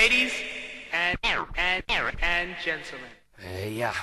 Ladies and gentlemen. Yeah.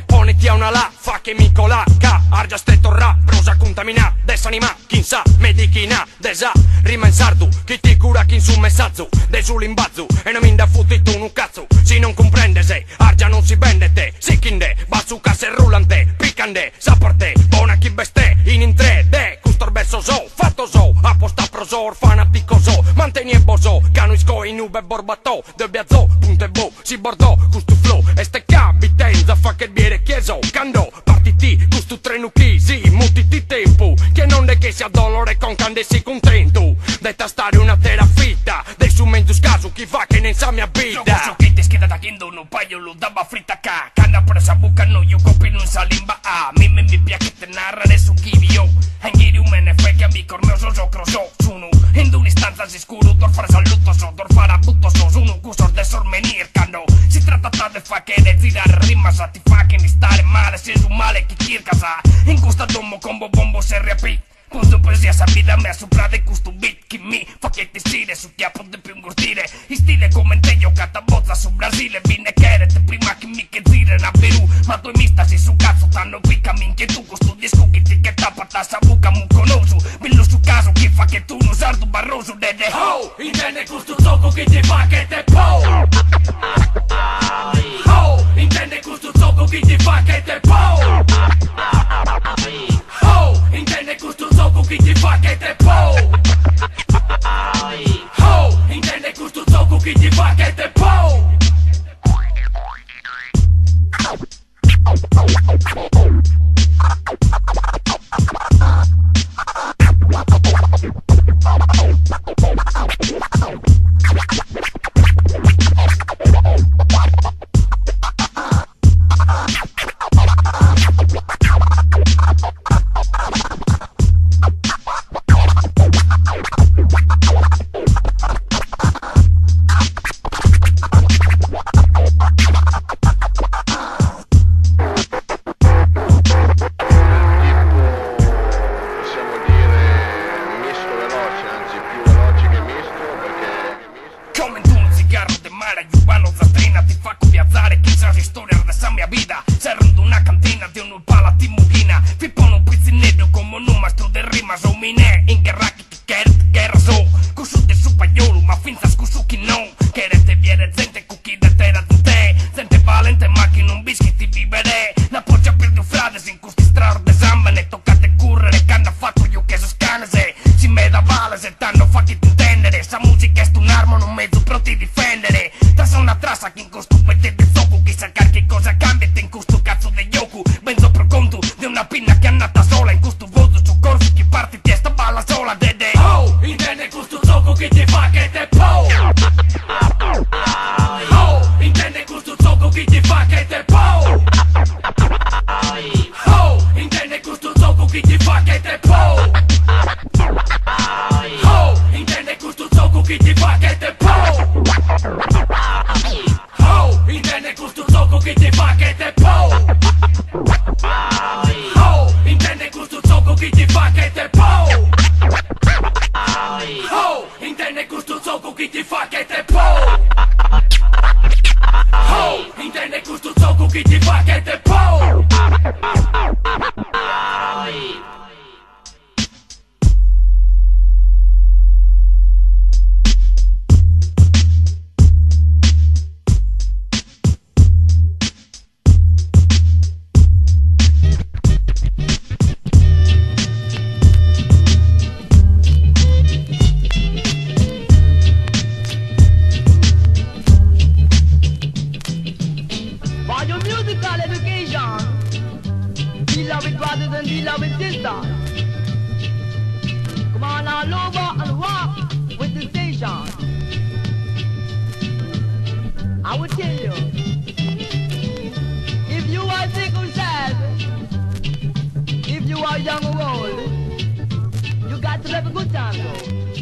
Poniti a una la, fa che mi cola, ca, argia ste torra, prosa contamina, desanima, chi sa, medichina, desa, rima in sardu, chi ti cura chi su messaggio, desulimbazzu, e non mi da futti tu un cazzo, si non comprende se, argia non si vende te, si chinde, bazzuca se rullante, piccande, saparte, buona chi beste, in 3D, custor verso so, fatto so, apposta prosor, fanatico so, manteni e boso, canuisco in ube borbato, debbiazzo, punto e bo, si bordò, custu flow, este capitenza, fa che biere chieso, cando, partiti, custu trenu chi, si, mutiti tempo, che non è che sia dolore con cande si contento, de tastare una terapita, de su mezzo scaso, chi fa che ne sa mia vita. Yo che ti scheda da kendo no paio lo dava fritta ca, cana presa buca no io copi non salimba a, mi piace te narrare su chi io, angiri un me ne fai che amico mio so croso, sono in un'istanza si scuro, dor fare saluto so, dor fare butto so, sono cusor de sormenir cando, si tratta de fa che de tirare rima sa ti fa che ni stare male, se su male chi circa sa, in questa domo combo bombo se riapì. Punto poesia sapida me a sopra de questo beat che mi fa che ti stile su chiappo di più ingostire in stile come te io catabozza su Brasile vine che prima che mi che zire na Perù ma tu mi stasi su cazzo tanno picca minchia tu questo disco che ti che tappa tassa buca mu conosco bello su caso che fa che tu non sardo barroso dede ho intende questo gioco che ti fa che te po ho intende questo gioco che ti fa che te po intende questo gioco che ti fa che te po oh, intende questo gioco che ti fa che te po Young or old, you got to have a good time though.